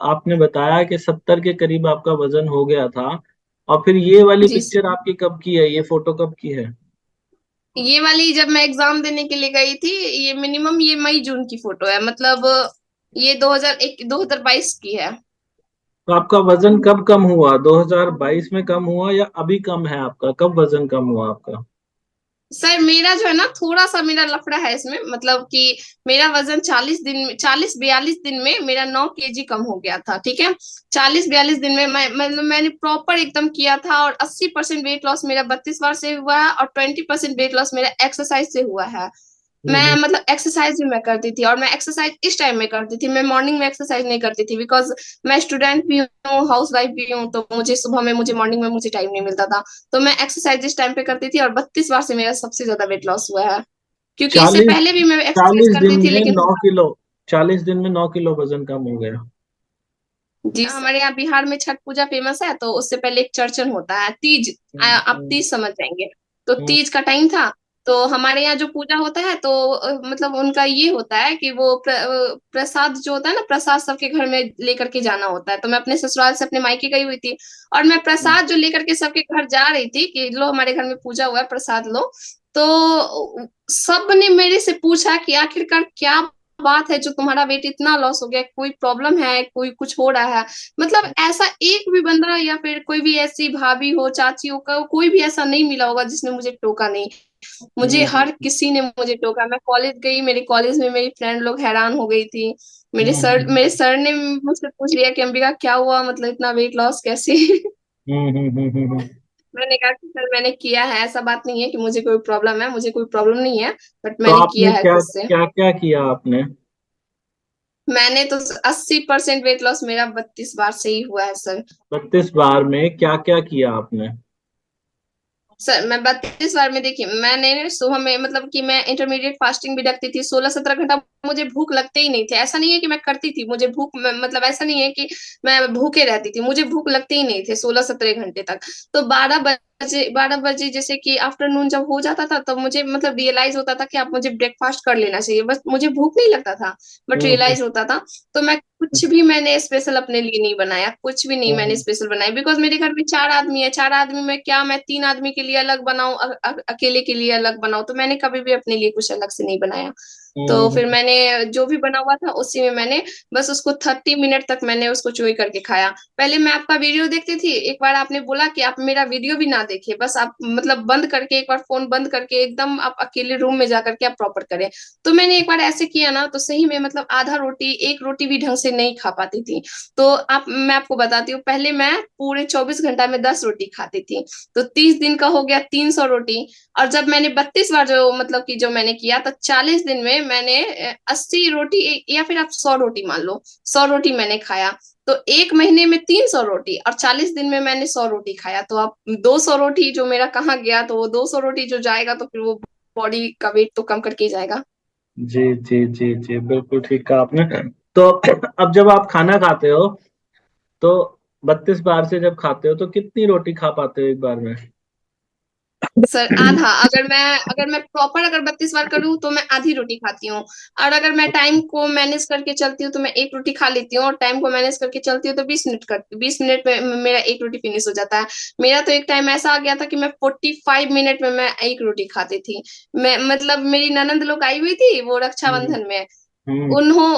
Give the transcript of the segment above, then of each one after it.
आपने बताया कि 70 के करीब आपका वजन हो गया था। और फिर ये वाली जी पिक्चर आपकी कब की है, ये फोटो कब की है? ये वाली जब मैं एग्जाम देने के लिए गई थी, ये मिनिमम ये मई जून की फोटो है, मतलब ये 2022 की है। तो आपका वजन कब कम हुआ, 2022 में कम हुआ या अभी कम है आपका? कब वजन कम हुआ आपका? सर मेरा जो है ना, थोड़ा सा मेरा लफड़ा है इसमें, मतलब कि मेरा वजन 40 42 दिन में मेरा 9 केजी कम हो गया था, ठीक है। 40 42 दिन में मैंने प्रॉपर एकदम किया था, और 80% वेट लॉस मेरा 32 बार से हुआ है, और 20% वेट लॉस मेरा एक्सरसाइज से हुआ है। मैं हम्म। मतलब एक्सरसाइज भी मैं करती थी, और मैं एक्सरसाइज इस टाइम में करती थी, मैं मॉर्निंग में एक्सरसाइज नहीं करती थी, बिकॉज मैं स्टूडेंट भी हूँ, हाउस वाइफ भी हूँ, तो मुझे सुबह में मुझे मॉर्निंग में मुझे टाइम नहीं मिलता था। तो मैं एक्सरसाइज इस टाइम पे करती थी, और 32 बार से मेरा सबसे ज्यादा वेट लॉस हुआ है। क्योंकि इससे चालीस पहले भी मैं एक्सरसाइज 40 दिन करती थी, में लेकिन 9 किलो, 40 दिन में 9 किलो वजन कम हो गया। जी हमारे यहाँ बिहार में छठ पूजा फेमस है, तो उससे पहले एक चर्चन होता है, तीज। हम्म। आप तीज समझ जाएंगे। तो हम्म। तीज का टाइम था। तो हमारे यहाँ जो पूजा होता है, तो मतलब उनका ये होता है कि वो प्रसाद जो होता है ना, प्रसाद सबके घर में लेकर के जाना होता है। तो मैं अपने ससुराल से अपने मायके गई हुई थी, और मैं हम्म। प्रसाद जो लेकर के सबके घर जा रही थी कि लो हमारे घर में पूजा हुआ है, प्रसाद लो। तो सब ने मेरे से पूछा कि आखिरकार क्या बात है जो तुम्हारा वेट इतना लॉस हो गया, कोई प्रॉब्लम है, कोई कुछ हो रहा है। मतलब ऐसा एक भी बंदा या फिर कोई भी ऐसी भाभी हो, चाची हो, कोई भी ऐसा नहीं मिला होगा जिसने मुझे टोका नहीं। मुझे हम्म। हर किसी ने मुझे टोका। मैं कॉलेज गई, मेरे कॉलेज में मेरी फ्रेंड लोग हैरान हो गई थी। हम्म। मेरे सर ने मुझसे पूछ लिया कि अंबिका क्या हुआ, मतलब इतना वेट लॉस कैसे। हम्म। मैंने कहा कि सर मैंने किया है, ऐसा बात नहीं है कि मुझे कोई प्रॉब्लम है, मुझे कोई प्रॉब्लम नहीं है, बट तो मैंने आपने किया है क्या खुद से। क्या क्या किया आपने? मैंने तो 80% वेट लॉस मेरा 32 बार से ही हुआ है सर। 32 बार में क्या क्या किया आपने? सर मैं 32 बार में देखिए, मैंने सुबह में मतलब कि मैं इंटरमीडिएट फास्टिंग भी रखती थी, 16 17 घंटा मुझे भूख लगते ही नहीं थे। ऐसा नहीं है कि मैं करती थी, मुझे मतलब ऐसा नहीं है कि मैं भूखे रहती थी, मुझे भूख लगते ही नहीं थे 16 17 घंटे तक। तो 12 बजे जैसे कि आफ्टरनून जब हो जाता था, तब मुझे मतलब रियलाइज होता था कि आप मुझे ब्रेकफास्ट कर लेना चाहिए, बस मुझे भूख नहीं लगता था, बट हम्म। रियलाइज होता था। तो मैं कुछ भी मैंने स्पेशल अपने लिए नहीं बनाया, कुछ भी नहीं मैंने हम्म। स्पेशल बनाया, बिकॉज मेरे घर में 4 आदमी है। 4 आदमी में क्या मैं 3 आदमी के लिए अलग बनाऊं, अकेले के लिए अलग बनाऊं? तो मैंने कभी भी अपने लिए कुछ अलग से नहीं बनाया। तो हम्म। फिर मैंने जो भी बना हुआ था उसी में मैंने बस उसको 30 मिनट तक मैंने उसको चोई करके खाया। पहले मैं आपका वीडियो देखती थी, एक बार आपने बोला कि आप मेरा वीडियो भी ना देखिए, बस आप मतलब बंद करके, एक बार फोन बंद करके एकदम आप अकेले रूम में जा करके आप प्रॉपर करें। तो मैंने एक बार ऐसे किया ना, तो सही में मतलब आधा रोटी, एक रोटी भी ढंग से नहीं खा पाती थी। तो आप मैं आपको बताती हूँ, पहले मैं पूरे 24 घंटा में 10 रोटी खाती थी। तो 30 दिन का हो गया 300 रोटी। और जब मैंने 32 बार जो मतलब कि जो मैंने किया, तो 40 दिन में मैंने 80 रोटी, या फिर आप 100 रोटी मान लो, 100 रोटी मैंने खाया। तो एक महीने में 300 रोटी, और 40 दिन में मैंने 100 रोटी खाया। तो आप 200 रोटी जो मेरा कहाँ गया, तो वो 200 रोटी जो जाएगा, तो फिर वो बॉडी का वेट तो कम करके ही जाएगा। जी जी जी जी, बिल्कुल ठीक कहा आपने। तो अब जब आप खाना खाते हो, तो 32 बार से जब खाते हो तो कितनी रोटी खा पाते हो एक बार में? सर आधा, अगर मैं प्रॉपर अगर 32 बार करूँ तो मैं आधी रोटी खाती हूँ। और अगर मैं टाइम को मैनेज करके चलती हूँ तो मैं एक रोटी खा लेती हूँ, और टाइम को मैनेज करके चलती हूँ तो 20 मिनट करती हूँ, 20 मिनट में मेरा एक रोटी फिनिश हो जाता है। मेरा तो एक टाइम ऐसा आ गया था कि मैं 45 मिनट में मैं एक रोटी खाती थी। मैं मतलब मेरी ननंद लोग आई हुई थी वो हम्म। रक्षाबंधन में। हम्म। उन्हों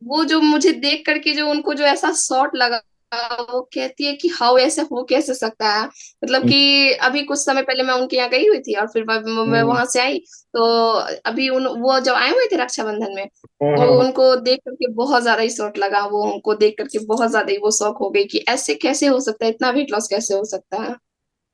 वो जो मुझे देख करके जो उनको जो ऐसा शॉट लगा, वो कहती है कि हाउ ऐसे हो कैसे सकता है। मतलब कि अभी कुछ समय पहले मैं उनके यहाँ गई हुई थी, और फिर मैं हम्म। वहां से आई। तो अभी वो जब आए हुए थे रक्षाबंधन में, वो हम्म। उनको देख करके बहुत ज्यादा ही शॉट लगा, वो उनको देख करके बहुत ज्यादा ही वो शौक हो गई कि ऐसे कैसे हो सकता है, इतना वेट लॉस कैसे हो सकता है।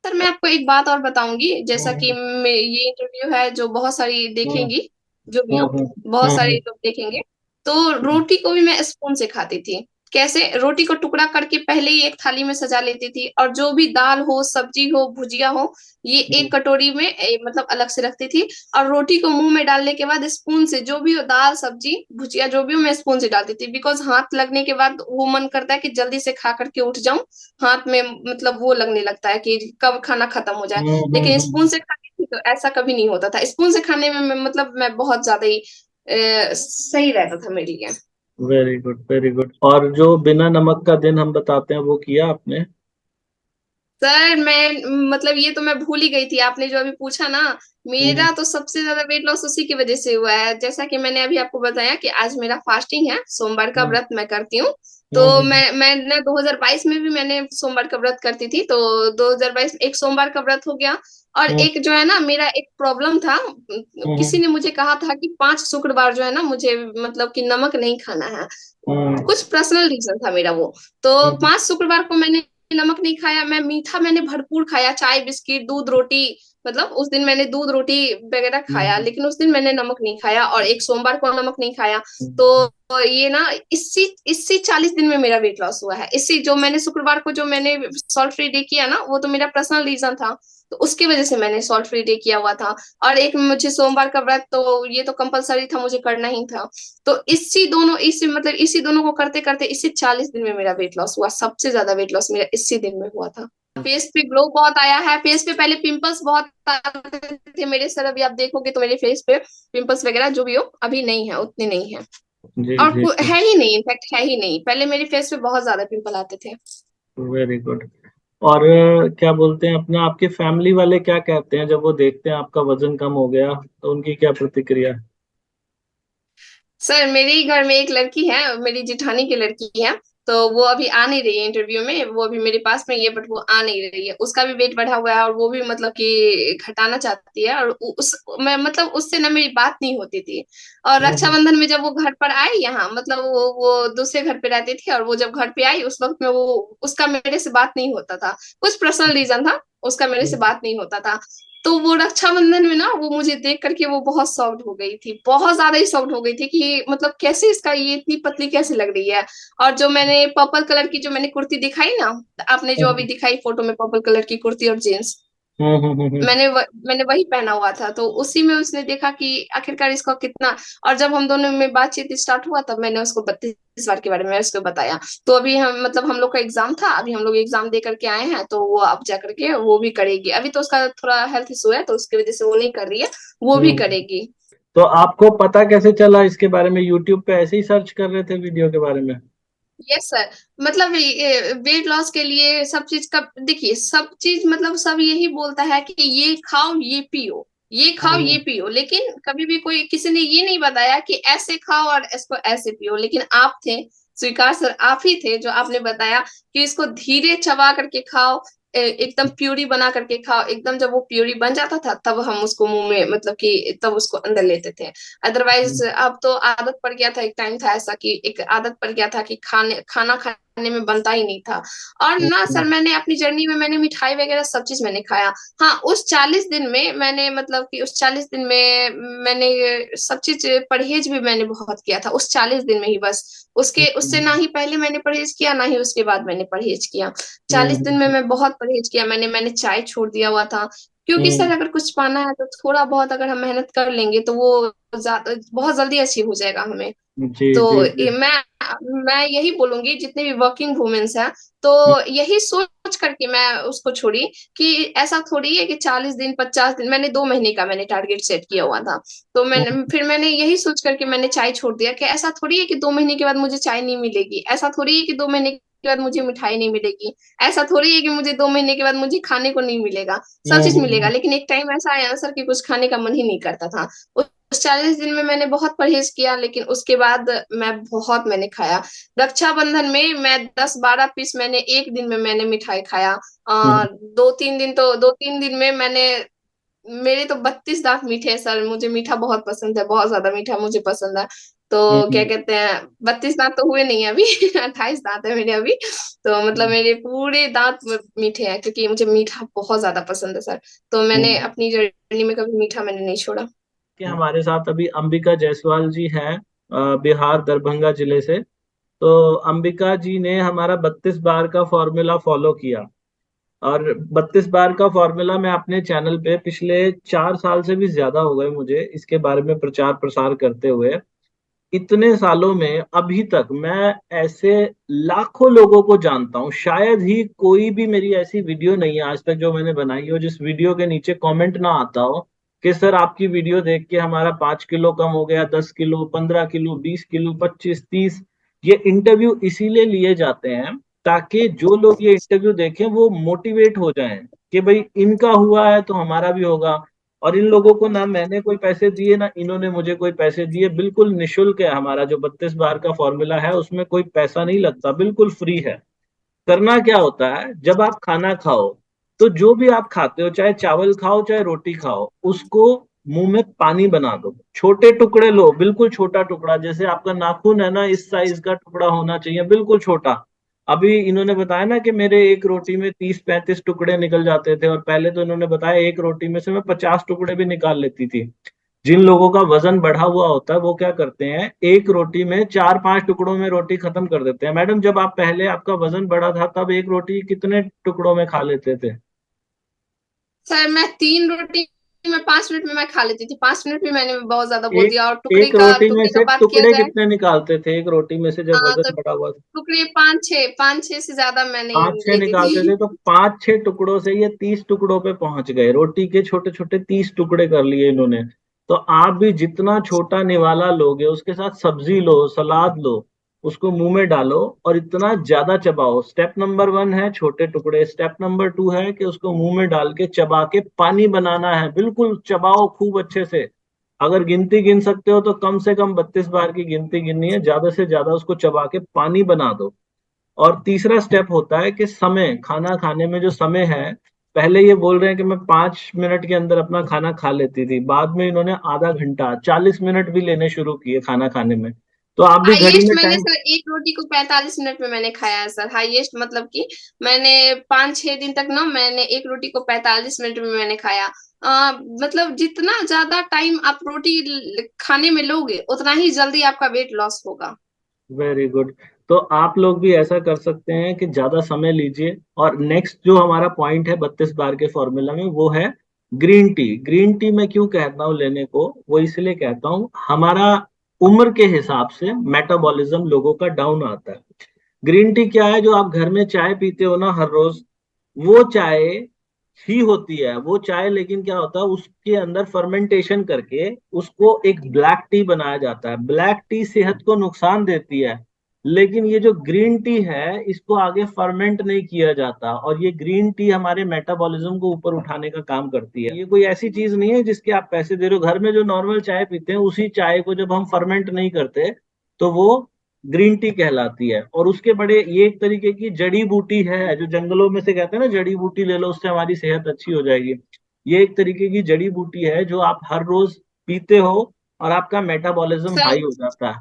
सर मैं आपको एक बात और बताऊंगी, जैसा कि ये इंटरव्यू है जो बहुत सारी हम्म। देखेंगी, जो भी हो, हम्म। बहुत सारे हम्म। लोग देखेंगे। तो रोटी को भी मैं स्पून से खाती थी। कैसे? रोटी को टुकड़ा करके पहले ही एक थाली में सजा लेती थी, और जो भी दाल हो, सब्जी हो, भुजिया हो, ये एक कटोरी में मतलब अलग से रखती थी। और रोटी को मुंह में डालने के बाद स्पून से जो भी हो, दाल सब्जी भुजिया जो भी हो, मैं स्पून से डालती थी, बिकॉज हाथ लगने के बाद वो मन करता है कि जल्दी से खा करके उठ जाऊं। हाथ में मतलब वो लगने लगता है कि कब खाना खत्म हो जाए। लेकिन स्पून से खाती थी तो ऐसा कभी नहीं होता था। स्पून से खाने में मतलब मैं बहुत ज्यादा ही सही रहता था मेरे लिए। Very good, very good. और जो बिना नमक का दिन हम बताते हैं, वो किया आपने? सर मैं मतलब ये तो मैं भूल ही गई थी, आपने जो अभी पूछा ना, हम्म, मेरा तो सबसे ज्यादा वेट लॉस उसी की वजह से हुआ है। जैसा कि मैंने अभी आपको बताया कि आज मेरा फास्टिंग है, सोमवार का हम्म, व्रत मैं करती हूँ। तो हम्म, मैं ना 2022 में भी मैंने सोमवार का व्रत करती थी, तो 2022 एक सोमवार का व्रत हो गया। और हम्म, एक जो है ना मेरा एक प्रॉब्लम था, किसी हम्म, ने मुझे कहा था कि 5 शुक्रवार जो है ना मुझे मतलब कि नमक नहीं खाना है। हम्म, कुछ पर्सनल रीजन था मेरा वो। तो हम्म, 5 शुक्रवार को मैंने नमक नहीं खाया, मैं मीठा मैंने भरपूर खाया, चाय बिस्किट दूध रोटी। मतलब उस दिन मैंने दूध रोटी वगैरह खाया, हम्म, लेकिन उस दिन मैंने नमक नहीं खाया, और एक सोमवार को नमक नहीं खाया। तो हम्म, ये ना इसी इसी 40 दिन में मेरा वेट लॉस हुआ है। इसी जो मैंने शुक्रवार को जो मैंने सॉल्ट फ्री डे किया ना, वो तो मेरा पर्सनल रीजन था, तो उसकी वजह से मैंने सॉल्ट फ्री डे किया हुआ था। और एक मुझे सोमवार का व्रत, तो ये तो कंपलसरी था, मुझे करना ही था। तो इसी मतलब इसी दोनों को करते करते इसी 40 दिन में मेरा वेट लॉस हुआ, सबसे ज्यादा वेट लॉस मेरा इसी दिन में हुआ था। फेस पे ग्लो बहुत आया है, फेस पे पहले पिंपल्स बहुत आते थे मेरे सर, अभी आप देखोगे तो मेरे फेस पे पिंपल्स वगैरह जो भी हो अभी नहीं है, उतने नहीं है। जी और जी जी। है ही नहीं, इनफैक्ट है ही नहीं, पहले मेरे फेस पे बहुत ज्यादा पिंपल आते थे। Very good. और क्या बोलते हैं अपना, आपके फैमिली वाले क्या कहते हैं जब वो देखते हैं आपका वजन कम हो गया, तो उनकी क्या प्रतिक्रिया? सर मेरे ही घर में एक लड़की है, मेरी जेठानी की लड़की है। तो वो अभी आ नहीं रही है इंटरव्यू में, वो अभी मेरे पास में ही है, बट वो आ नहीं रही है। उसका भी वेट बढ़ा हुआ है, और वो भी मतलब कि घटाना चाहती है। और मैं मतलब उससे ना मेरी बात नहीं होती थी। और हम्म, रक्षाबंधन में जब वो घर पर आई यहाँ, मतलब वो दूसरे घर पे रहती थी, और वो जब घर पे आई उस वक्त में वो उसका मेरे से बात नहीं होता था। कुछ पर्सनल रीजन था, उसका मेरे से हम्म, बात नहीं होता था। तो वो रक्षाबंधन में ना वो मुझे देख करके वो बहुत सॉफ्ट हो गई थी, बहुत ज्यादा ही सॉफ्ट हो गई थी कि मतलब कैसे इसका ये इतनी पतली कैसे लग रही है। और जो मैंने पर्पल कलर की जो मैंने कुर्ती दिखाई ना, आपने जो अभी हम्म, दिखाई फोटो में, पर्पल कलर की कुर्ती और जीन्स, हम्म, हम्म, मैंने वही पहना हुआ था। तो उसी में उसने देखा कि आखिरकार इसको कितना। और जब हम दोनों में बातचीत स्टार्ट हुआ, तब मैंने उसको 32 बार के बारे में उसको बताया। तो अभी हम मतलब हम लोग का एग्जाम था, अभी हम लोग एग्जाम दे करके आए हैं, तो वो अब जा करके वो भी करेगी। अभी तो उसका थोड़ा हेल्थ इशू है, तो उसकी वजह से वो नहीं कर रही है, वो भी हम्म। करेगी। तो आपको पता कैसे चला इसके बारे में? यूट्यूब पे ऐसे ही सर्च कर रहे थे वीडियो के बारे में? Yes sir. मतलब वेट लॉस के लिए सब चीज का, देखिए सब चीज मतलब सब यही बोलता है कि ये खाओ ये पियो, ये खाओ ये हम्म, पियो, लेकिन कभी भी कोई किसी ने ये नहीं बताया कि ऐसे खाओ और इसको ऐसे पियो। लेकिन आप थे, स्वीकार सर, आप ही थे जो आपने बताया कि इसको धीरे चबा करके खाओ, एकदम प्यूरी बना करके खाओ। एकदम जब वो प्यूरी बन जाता था तब हम उसको मुंह में मतलब कि तब उसको अंदर लेते थे। अदरवाइज अब तो आदत पड़ गया था, एक टाइम था ऐसा कि एक आदत पड़ गया था कि खाना खाने में बनता ही नहीं था। और ना हम्म, सर मैंने अपनी जर्नी में मैंने मिठाई वगैरह सब चीज मैंने खाया। हाँ उस 40 दिन में मैंने मतलब कि उस 40 दिन में मैंने सब चीज परहेज भी मैंने बहुत किया था उस 40 दिन में ही बस। उसके उससे ना हम्म, ही पहले मैंने परहेज किया, ना ही उसके बाद मैंने परहेज किया। 40 दिन में हम्म, मैं बहुत परहेज किया, मैंने चाय छोड़ दिया हुआ था। क्योंकि हम्म, सर अगर कुछ पाना है तो थोड़ा बहुत अगर हम मेहनत कर लेंगे तो वो ज्यादा बहुत जल्दी अचीव हो जाएगा हमें। जी तो जी जी। मैं यही बोलूंगी जितने भी वर्किंग वुमेन्स हैं, तो यही सोच करके मैं उसको छोड़ी कि ऐसा थोड़ी है कि 40 दिन 50 दिन, मैंने 2 महीने का मैंने टारगेट सेट किया हुआ था। तो मैंने यही सोच करके मैंने चाय छोड़ दिया कि ऐसा थोड़ी है कि 2 महीने के बाद मुझे चाय नहीं मिलेगी, ऐसा थोड़ी है कि 2 महीने के बाद मुझे मिठाई नहीं मिलेगी, ऐसा थोड़ी है कि मुझे 2 महीने के बाद मुझे खाने को नहीं मिलेगा। सब चीज मिलेगा, लेकिन एक टाइम ऐसा आया ना सर कि कुछ खाने का मन ही नहीं करता था। उस 40 दिन में मैंने बहुत परहेज किया, लेकिन उसके बाद मैंने खाया। रक्षाबंधन में मैं 10-12 पीस मैंने एक दिन में मैंने मिठाई खाया। हम्म, 2-3 दिन में मैंने, मेरे तो 32 दांत मीठे हैं सर, मुझे मीठा बहुत पसंद है, बहुत ज्यादा मीठा मुझे पसंद है। तो क्या हम्म, कहते हैं, 32 दांत तो हुए नहीं अभी 28 दांत है मेरे अभी। तो मतलब मेरे पूरे दांत मीठे हैं, क्योंकि मुझे मीठा बहुत ज्यादा पसंद है सर। तो मैंने हम्म। अपनी जर्नी में कभी मीठा मैंने नहीं छोड़ा। कि हमारे साथ अभी अंबिका जायसवाल जी हैं, बिहार दरभंगा जिले से। तो अंबिका जी ने हमारा 32 बार का फॉर्मूला फॉलो किया। और 32 बार का फॉर्मूला मैं अपने चैनल पे पिछले 4 साल से भी ज्यादा हो गए मुझे इसके बारे में प्रचार प्रसार करते हुए। इतने सालों में अभी तक मैं ऐसे लाखों लोगों को जानता हूँ, शायद ही कोई भी मेरी ऐसी वीडियो नहीं है आज तक जो मैंने बनाई हो जिस वीडियो के नीचे कमेंट ना आता हो कि सर आपकी वीडियो देख के हमारा 5 किलो कम हो गया, 10 किलो, 15 किलो, 20 किलो, 25, 30। ये इंटरव्यू इसीलिए लिए जाते हैं ताकि जो लोग ये इंटरव्यू देखें वो मोटिवेट हो जाएं कि भाई इनका हुआ है तो हमारा भी होगा। और इन लोगों को ना मैंने कोई पैसे दिए ना इन्होंने मुझे कोई पैसे दिए, बिल्कुल निशुल्क है। हमारा जो 32 बार का फॉर्मूला है उसमें कोई पैसा नहीं लगता, बिल्कुल फ्री है। करना क्या होता है, जब आप खाना खाओ तो जो भी आप खाते हो, चाहे चावल खाओ चाहे रोटी खाओ, उसको मुंह में पानी बना दो। छोटे टुकड़े लो, बिल्कुल छोटा टुकड़ा, जैसे आपका नाखून है ना इस साइज का टुकड़ा होना चाहिए, बिल्कुल छोटा। अभी इन्होंने बताया ना कि मेरे एक रोटी में 30-35 टुकड़े निकल जाते थे, और पहले तो इन्होंने बताया एक रोटी में से मैं 50 टुकड़े भी निकाल लेती थी। जिन लोगों का वजन बढ़ा हुआ होता है वो क्या करते हैं, एक रोटी में 4-5 टुकड़ों में रोटी खत्म कर देते हैं। मैडम जब आप पहले आपका वजन बढ़ा था तब एक रोटी कितने टुकड़ों में खा लेते थे? सर मैं 3 रोटी में 5 मिनट में मैं खा लेती थी, 5 मिनट में मैंने बहुत ज्यादा बोल एक दिया। और एक रोटी में टुकड़े का से बात किया टुकड़े जाए, कितने निकालते थे एक रोटी में से जब तो वजन बढ़ा हुआ था? टुकड़े 5-6 से ज्यादा मैं नहीं 5-6 लेती निकालते थे, थी। तो 5-6 टुकड़ों से ये 30 टुकड़ों पे पहुंच गए, रोटी के छोटे छोटे 30 टुकड़े कर लिए इन्होंने। तो आप भी जितना छोटा निवाला लोगे उसके साथ सब्जी लो, सलाद लो, उसको मुंह में डालो और इतना ज्यादा चबाओ। स्टेप नंबर 1 है छोटे टुकड़े, स्टेप नंबर 2 है कि उसको मुंह में डाल के चबा के पानी बनाना है, बिल्कुल चबाओ खूब अच्छे से। अगर गिनती गिन सकते हो तो कम से कम 32 बार की गिनती गिननी है, ज्यादा से ज्यादा उसको चबा के पानी बना दो। और तीसरा स्टेप होता है कि समय, खाना खाने में जो समय है, पहले ये बोल रहे हैं कि मैं 5 मिनट के अंदर अपना खाना खा लेती थी, बाद में इन्होंने आधा घंटा 40 मिनट भी लेने शुरू किए खाना खाने में। तो आप भी घड़ी हाईएस्ट में मैंने टाइम। सर एक रोटी को 45 मिनट में मैंने खाया है सर, हाईएस्ट मतलब कि मैंने 5-6 दिन तक ना मैंने एक रोटी को 45 मिनट में मैंने खाया। मतलब जितना ज्यादा टाइम आप रोटी खाने में लोगे उतना ही जल्दी आपका वेट लॉस होगा। Very good. तो आप लोग भी ऐसा कर सकते हैं कि ज्यादा समय लीजिए। और नेक्स्ट जो हमारा पॉइंट है 32 बार के फॉर्मूला में वो है ग्रीन टी। ग्रीन टी मैं क्यों कहता हूँ लेने को, वो इसलिए कहता हूँ हमारा उम्र के हिसाब से मेटाबॉलिज्म लोगों का डाउन आता है। ग्रीन टी क्या है, जो आप घर में चाय पीते हो ना हर रोज, वो चाय ही होती है वो चाय, लेकिन क्या होता है उसके अंदर फर्मेंटेशन करके उसको एक ब्लैक टी बनाया जाता है। ब्लैक टी सेहत को नुकसान देती है, लेकिन ये जो ग्रीन टी है इसको आगे फर्मेंट नहीं किया जाता, और ये ग्रीन टी हमारे मेटाबॉलिज्म को ऊपर उठाने का काम करती है। ये कोई ऐसी चीज नहीं है जिसके आप पैसे दे रहे हो। घर में जो नॉर्मल चाय पीते हैं उसी चाय को जब हम फर्मेंट नहीं करते तो वो ग्रीन टी कहलाती है। और उसके बड़े, ये एक तरीके की जड़ी बूटी है, जो जंगलों में से कहते हैं ना जड़ी बूटी ले लो उससे हमारी सेहत अच्छी हो जाएगी। ये एक तरीके की जड़ी बूटी है जो आप हर रोज पीते हो और आपका मेटाबॉलिज्म सर हाई हो जाता है।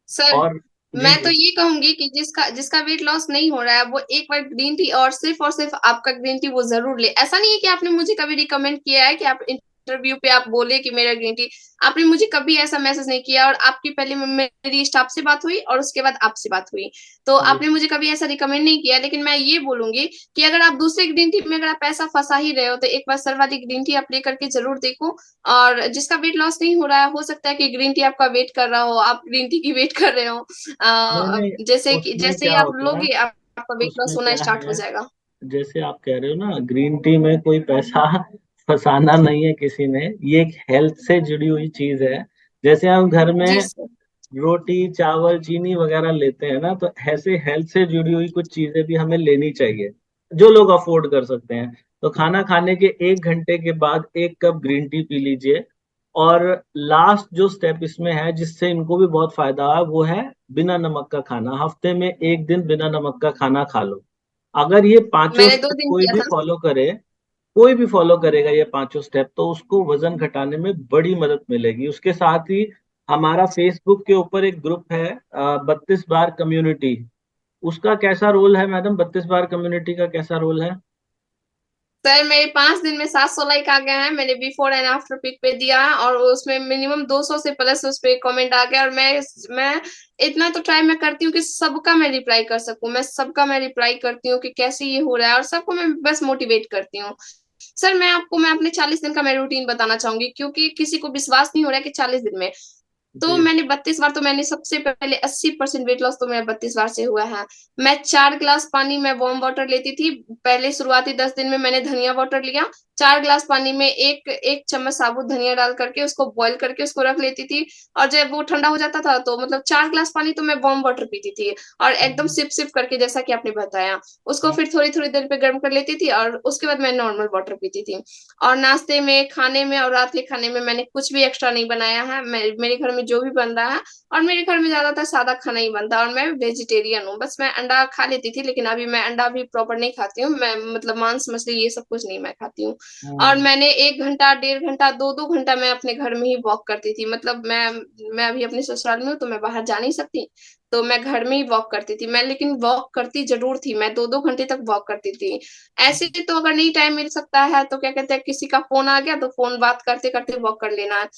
सर और जी मैं तो जी। ये कहूंगी कि जिसका जिसका वेट लॉस नहीं हो रहा है वो एक बार ग्रीन टी, और सिर्फ आपका ग्रीन टी वो जरूर ले। ऐसा नहीं है कि आपने मुझे कभी रिकमेंड किया है कि आप इंटरव्यू पे आप बोले कि मेरा ग्रीन टी, आपने मुझे कभी ऐसा मैसेज नहीं किया। और आपकी पहले मेरी स्टाफ से बात हुई और उसके बाद आपसे बात हुई, तो जी आपने मुझे कभी ऐसा रिकमेंड नहीं किया। लेकिन मैं ये बोलूंगी कि अगर आप दूसरे ग्रीन टी में अगर आप पैसा फंसा ही रहे हो तो एक बार सर्वाधिक ग्रीन टी आप ले करके जरूर देखो। और जिसका वेट लॉस नहीं हो रहा है, हो सकता है कि ग्रीन टी आपका वेट कर रहा हो, आप ग्रीन टी की वेट कर रहे हो। नहीं नहीं, उसमें जैसे ही क्या आप होता है, लोगे आपका वेट लॉस उसमें होना क्या स्टार्ट हो है, जाएगा। जैसे आप कह रहे हो ना ग्रीन टी में कोई पैसा फंसाना नहीं है किसी ने, ये एक हेल्थ से जुड़ी हुई चीज है। जैसे हम घर जी में सर। रोटी चावल चीनी वगैरह लेते हैं ना, तो ऐसे हेल्थ से जुड़ी हुई कुछ चीजें भी हमें लेनी चाहिए जो लोग अफोर्ड कर सकते हैं। तो खाना खाने के 1 घंटे के बाद 1 कप ग्रीन टी पी लीजिए। और लास्ट जो स्टेप इसमें है जिससे इनको भी बहुत फायदा है वो है बिना नमक का खाना। हफ्ते में 1 दिन बिना नमक का खाना खा लो। अगर ये पांचों मैंने दो स्टेप दिन कोई किया भी था। फॉलो करे, कोई भी फॉलो करेगा ये पांचों स्टेप, तो उसको वजन घटाने में बड़ी मदद मिलेगी। उसके साथ ही हमारा फेसबुक के ऊपर एक ग्रुप है 32 बार कम्युनिटी। उसका कैसा रोल है मैडम, 32 बार कम्युनिटी का कैसा रोल है? सर मेरे 5 दिन में 700 लाइक आ गया है, मैंने बिफोर एंड आफ्टर पिक पे दिया है और उसमें मिनिमम 200 से प्लस उस पे कमेंट आ गया। और मैं इतना तो ट्राई मैं करती हूँ कि सबका मैं रिप्लाई कर सकूं, मैं सबका मैं रिप्लाई करती हूँ कि कैसे ये हो रहा है, और सबको मैं बस मोटिवेट करती हूँ। सर मैं अपने 40 दिन का मैं रूटीन बताना चाहूंगी, क्योंकि किसी को विश्वास नहीं हो रहा है कि 40 दिन में तो जी। मैंने 32 बार, तो मैंने सबसे पहले 80% वेट लॉस तो मेरा 32 बार से हुआ है। मैं 4 गिलास पानी मैं वार्म वाटर लेती थी, पहले शुरुआती 10 दिन में मैंने धनिया वाटर लिया, 4 ग्लास पानी में एक एक चम्मच साबुत धनिया डाल करके उसको बॉईल करके उसको रख लेती थी। और जब वो ठंडा हो जाता था तो मतलब 4 ग्लास पानी तो मैं वार्म वाटर पीती थी, और एकदम हम्म, सिप सिप करके, जैसा कि आपने बताया। उसको हम्म, फिर थोड़ी थोड़ी देर पे गर्म कर लेती थी, और उसके बाद मैं नॉर्मल वाटर पीती थी। और नाश्ते में, खाने में और रात के खाने में मैंने कुछ भी एक्स्ट्रा नहीं बनाया है। मेरे घर में जो भी बन रहा है, और मेरे घर में ज्यादातर सादा खाना ही बनता है, और मैं वेजिटेरियन हूँ। बस मैं अंडा खा लेती थी, लेकिन अभी मैं अंडा भी प्रॉपर नहीं खाती हूँ। मैं मतलब मांस मछली ये सब कुछ नहीं मैं खाती हूँ। और हम्म, मैंने 1 घंटा, 1.5 घंटा, 2-2 घंटा मैं अपने घर में ही वॉक करती थी। मतलब मैं अभी अपने ससुराल में हूँ तो मैं बाहर जा नहीं सकती, तो मैं घर में ही वॉक करती थी मैं। लेकिन वॉक करती जरूर थी मैं, 2-2 घंटे तक वॉक करती थी। ऐसे तो अगर नहीं टाइम मिल सकता है तो क्या कहते हैं, किसी का फोन आ गया तो फोन बात करते करते वॉक कर लेना है।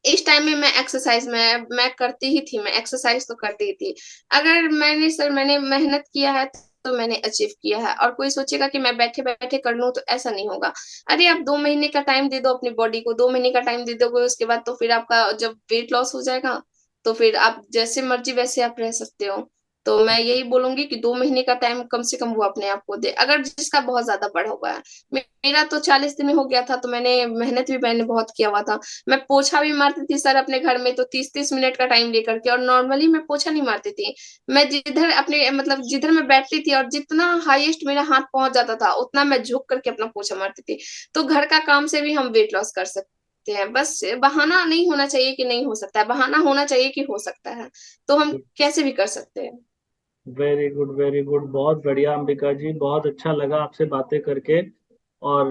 इस टाइम में मैं एक्सरसाइज में मैं करती ही थी, मैं एक्सरसाइज तो करती ही थी। अगर मैंने मेहनत किया है तो मैंने अचीव किया है। और कोई सोचेगा कि मैं बैठे बैठे कर लूं, तो ऐसा नहीं होगा। अरे आप 2 महीने का टाइम दे दो अपनी बॉडी को, 2 महीने का टाइम दे दोगे, उसके बाद तो फिर आपका जब वेट लॉस हो जाएगा तो फिर आप जैसे मर्जी वैसे आप रह सकते हो। तो मैं यही बोलूंगी कि 2 महीने का टाइम कम से कम वो अपने आप को दे, अगर जिसका बहुत ज्यादा बढ़ा हुआ है। मेरा तो 40 दिन में हो गया था, तो मैंने बहुत किया हुआ था। मैं पोछा भी मारती थी सर अपने घर में, तो 30-30 मिनट का टाइम लेकर के। और नॉर्मली मैं पोछा नहीं मारती थी, मैं जिधर अपने मतलब जिधर मैं बैठती थी और जितना हाईएस्ट मेरा हाथ पहुंच जाता था, उतना मैं झुक करके अपना पोछा मारती थी। तो घर का काम से भी हम वेट लॉस कर सकते हैं। बस बहाना नहीं होना चाहिए कि नहीं हो सकता है, बहाना होना चाहिए कि हो सकता है। तो हम कैसे भी कर सकते हैं। वेरी गुड, वेरी गुड, बहुत बढ़िया अंबिका जी, बहुत अच्छा लगा आपसे बातें करके। और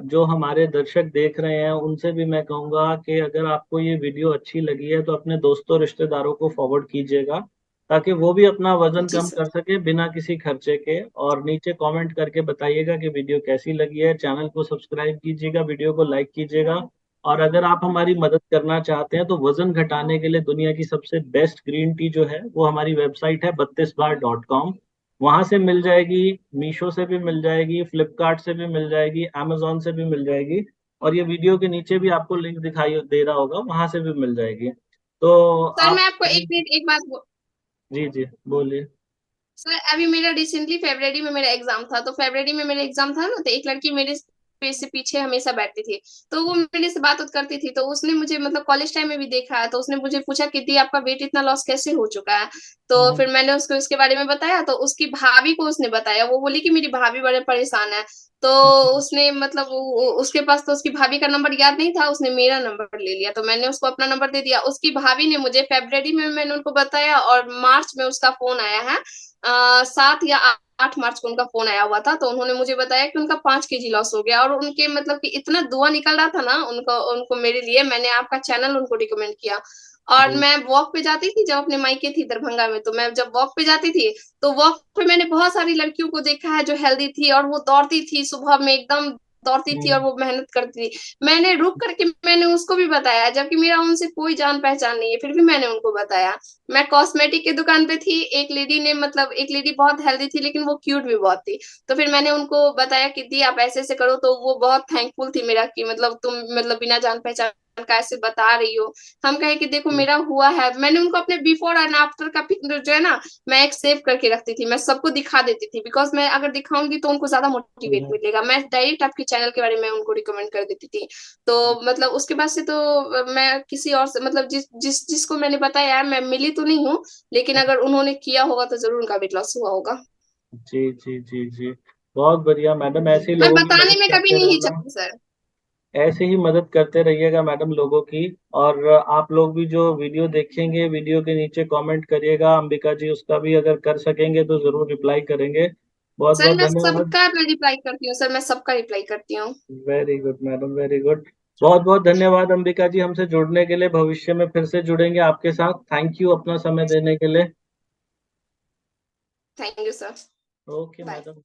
जो हमारे दर्शक देख रहे हैं उनसे भी मैं कहूँगा कि अगर आपको ये वीडियो अच्छी लगी है तो अपने दोस्तों रिश्तेदारों को फॉरवर्ड कीजिएगा, ताकि वो भी अपना वजन जी कम सर। कर सके बिना किसी खर्चे के। और नीचे कमेंट करके बताइएगा कि वीडियो कैसी लगी है। चैनल को सब्सक्राइब कीजिएगा, वीडियो को लाइक कीजिएगा। और अगर आप हमारी मदद करना चाहते हैं तो वजन घटाने के लिए दुनिया की सबसे बेस्ट ग्रीन टी जो है वो हमारी वेबसाइट है 32bar.com। वहां से मिल जाएगी, मीशो से भी मिल जाएगी, फ्लिपकार्ट से भी मिल जाएगी, amazon से भी मिल जाएगी। और ये वीडियो के नीचे भी आपको लिंक दिखाई दे रहा होगा, वहां से भी मिल जाएगी। तो सर आप मैं आपको एक मिनट एक बात जी जी बोलिए। सर अभी मेरा रिसेंटली फरवरी में मेरा एग्जाम था, तो फरवरी में मेरा एग्जाम था ना, तो एक लड़की मेरे से पीछे हमेशा बैठती थी। तो वो मेरे से बात करती थी, तो उसने मुझे मतलब कॉलेज टाइम में भी देखा है, तो उसने मुझे पूछा कि दी आपका वेट इतना लॉस कैसे हो चुका है। तो हम्म, फिर मैंने उसको उसके बारे में बताया, तो उसकी भाभी को उसने बताया। वो बोली कि मेरी भाभी बड़े परेशान है। तो उसने मतलब उसके पास तो उसकी भाभी का नंबर याद नहीं था, उसने मेरा नंबर ले लिया, तो मैंने उसको अपना नंबर दे दिया। उसकी भाभी ने मुझे फरवरी में मैंने उनको बताया, और मार्च में उसका फोन आया है। 7 या 8 मार्च को उनका फोन आया हुआ था, तो उन्होंने मुझे बताया कि उनका 5 kg लॉस हो गया। और उनके मतलब कि इतना दुआ निकल रहा था ना उनको उनको मेरे लिए, मैंने आपका चैनल उनको रिकमेंड किया। और जी, मैं वॉक पे जाती थी जब अपने मायके थी दरभंगा में, तो मैं जब वॉक पे जाती थी, तो वॉक पे मैंने बहुत सारी लड़कियों को देखा है जो हेल्दी थी, और वो दौड़ती थी सुबह में एकदम, दौड़ती थी और हम्म, वो मेहनत करती थी। मैंने रुक करके मैंने उसको भी बताया, जबकि मेरा उनसे कोई जान पहचान नहीं है, फिर भी मैंने उनको बताया। मैं कॉस्मेटिक की दुकान पे थी, एक लेडी ने मतलब एक लेडी बहुत हेल्दी थी, लेकिन वो क्यूट भी बहुत थी। तो फिर मैंने उनको बताया कि दी आप ऐसे ऐसे करो, तो वो बहुत थैंकफुल थी मेरा कि मतलब तुम मतलब बिना जान पहचान का ऐसे बता रही हो। हम कहे कि देखो जी, मेरा हुआ है। मैंने उनको अपने बिफोर एंड आफ्टर का पिक जो है ना, मैं एक सेव करके रखती थी, मैं सबको दिखा देती थी, बिकॉज मैं अगर दिखाऊंगी तो उनको ज्यादा मोटिवेट हम्म, मिलेगा। मैं डायरेक्ट आपके चैनल के बारे में उनको रिकमेंड कर देती थी। तो मतलब उसके बाद से तो मैं किसी और से मतलब जिसको मैंने बताया, मैं मिली तो नहीं हूँ, लेकिन अगर उन्होंने किया होगा तो जरूर उनका वेट लॉस हुआ होगा। जी, जी, जी, जी, बहुत बढ़िया मैडम, ऐसे ही मैं लोगों की बताने मदद में कभी करते नहीं रहना। हिचकती सर। ऐसे ही मदद करते रहिएगा मैडम लोगों की। और आप लोग भी जो वीडियो देखेंगे, वीडियो के नीचे कमेंट करिएगा, अंबिका जी उसका भी अगर कर सकेंगे तो जरूर रिप्लाई करेंगे। बहुत सर बहुत मैं धन्यवाद। सबका रिप्लाई करती हूँ, सर मैं सबका रिप्लाई करती हूँ। Very good madam, very good. बहुत बहुत धन्यवाद अंबिका जी हमसे जुड़ने के लिए। भविष्य में फिर से जुड़ेंगे आपके साथ। थैंक यू अपना समय देने के लिए। Thank you sir. Okay bye. Madam.